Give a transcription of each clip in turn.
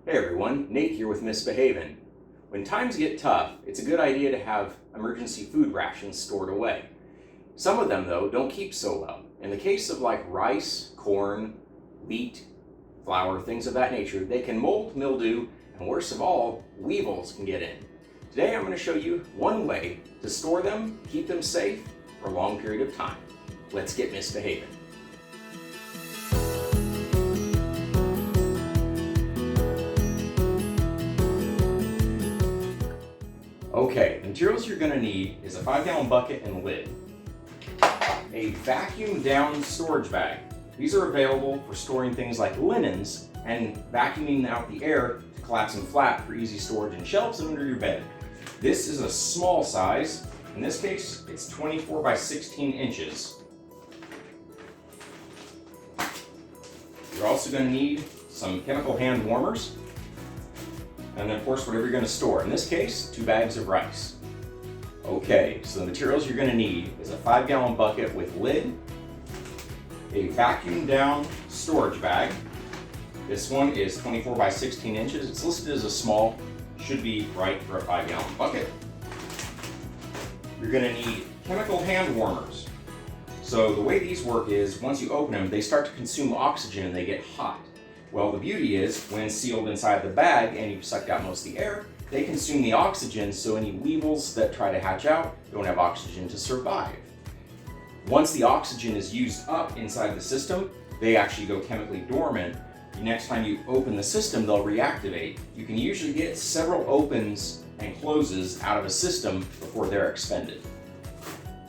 Hey everyone, Nate here with Misbehavin'. When times get tough, it's a good idea to have emergency food rations stored away. Some of them, though, don't keep so well. In the case of like rice, corn, wheat, flour, things of that nature, they can mold, mildew, and worst of all, weevils can get in. Today I'm going to show you one way to store them, keep them safe for a long period of time. Let's get misbehaving. Okay, the materials you're going to need is a 5-gallon bucket and lid, a vacuum down storage bag. These are available for storing things like linens and vacuuming out the air to collapse them flat for easy storage in shelves and under your bed. This is a small size. In this case, it's 24 by 16 inches. You're also going to need some chemical hand warmers. And then of course, whatever you're going to store. In this case, 2 bags of rice. Okay, so the materials you're going to need is a 5-gallon bucket with lid, a vacuum down storage bag. This one is 24 by 16 inches. It's listed as a small, should be right for a 5-gallon bucket. You're going to need chemical hand warmers. So the way these work is, once you open them, they start to consume oxygen and they get hot. Well, the beauty is, when sealed inside the bag and you've sucked out most of the air, they consume the oxygen, so any weevils that try to hatch out don't have oxygen to survive. Once the oxygen is used up inside the system, they actually go chemically dormant. The next time you open the system, they'll reactivate. You can usually get several opens and closes out of a system before they're expended.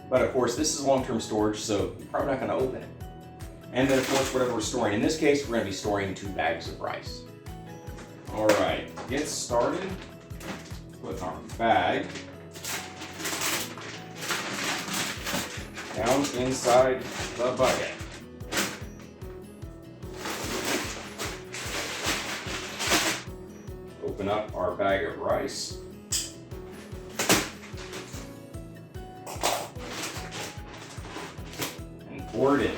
But of course, this is long-term storage, so you're probably not going to open it. And then, of course, whatever we're storing. In this case, we're going to be storing 2 bags of rice. All right, to get started, put our bag down inside the bucket. Open up our bag of rice. And pour it in.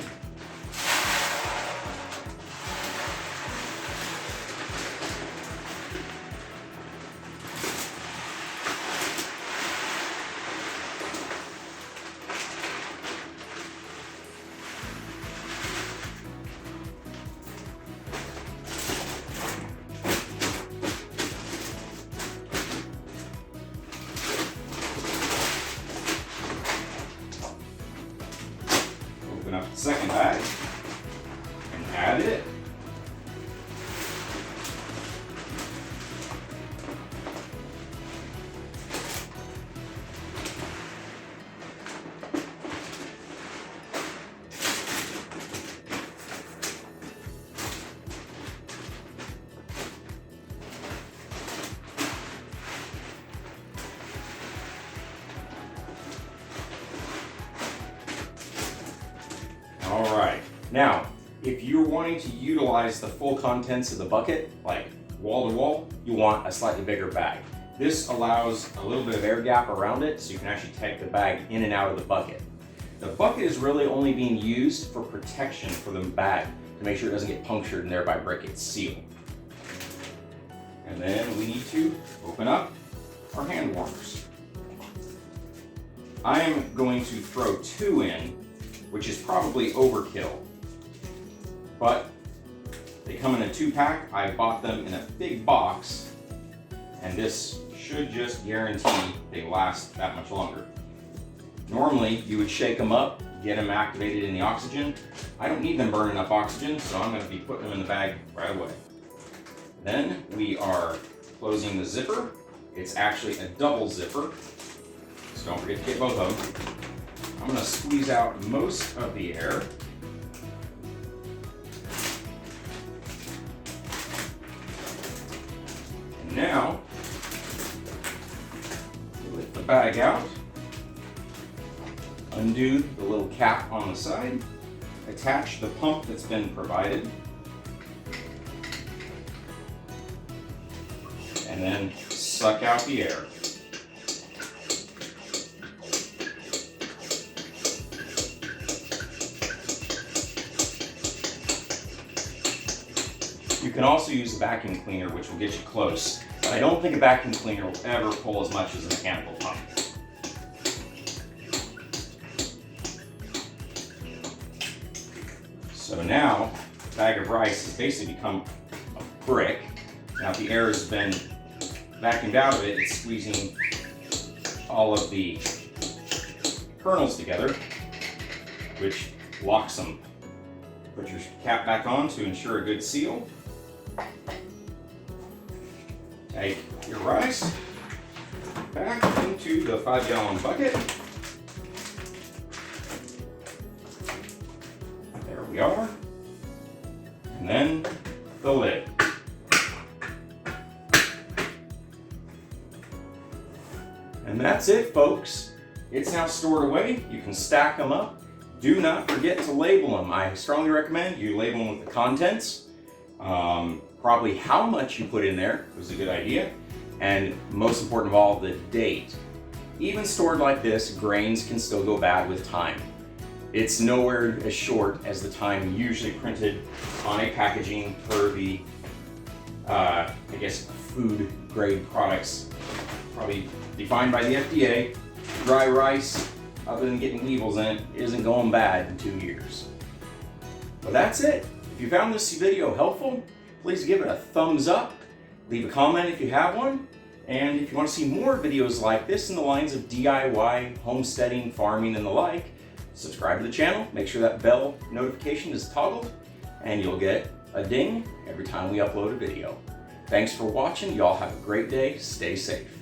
Open up the second bag and add it. All right, now, if you're wanting to utilize the full contents of the bucket, like wall to wall, you want a slightly bigger bag. This allows a little bit of air gap around it, so you can actually take the bag in and out of the bucket. The bucket is really only being used for protection for the bag, to make sure it doesn't get punctured and thereby break its seal. And then we need to open up our hand warmers. I am going to throw 2 in, which is probably overkill, but they come in a 2-pack. I bought them in a big box, and this should just guarantee they last that much longer. Normally, you would shake them up, get them activated in the oxygen. I don't need them burning up oxygen, so I'm going to be putting them in the bag right away. Then we are closing the zipper. It's actually a double zipper, so don't forget to get both of them. I'm going to squeeze out most of the air. And now, lift the bag out, undo the little cap on the side, attach the pump that's been provided, and then suck out the air. You can can also use a vacuum cleaner, which will get you close. But I don't think a vacuum cleaner will ever pull as much as a mechanical pump. So now, the bag of rice has basically become a brick. Now if the air has been vacuumed out of it, it's squeezing all of the kernels together, which locks them. Put your cap back on to ensure a good seal. Take your rice back into the 5-gallon bucket. There we are. And then the lid. And that's it, folks. It's now stored away. You can stack them up. Do not forget to label them. I strongly recommend you label them with the contents. Probably how much you put in there was a good idea. And most important of all, the date. Even stored like this, grains can still go bad with time. It's nowhere as short as the time usually printed on a packaging per the, I guess, food grade products, probably defined by the FDA. Dry rice, other than getting weevils in it, isn't going bad in 2 years. But that's it. If you found this video helpful, please give it a thumbs up. Leave a comment if you have one. And if you want to see more videos like this in the lines of DIY, homesteading, farming, and the like, subscribe to the channel. Make sure that bell notification is toggled, and you'll get a ding every time we upload a video. Thanks for watching. You all have a great day. Stay safe.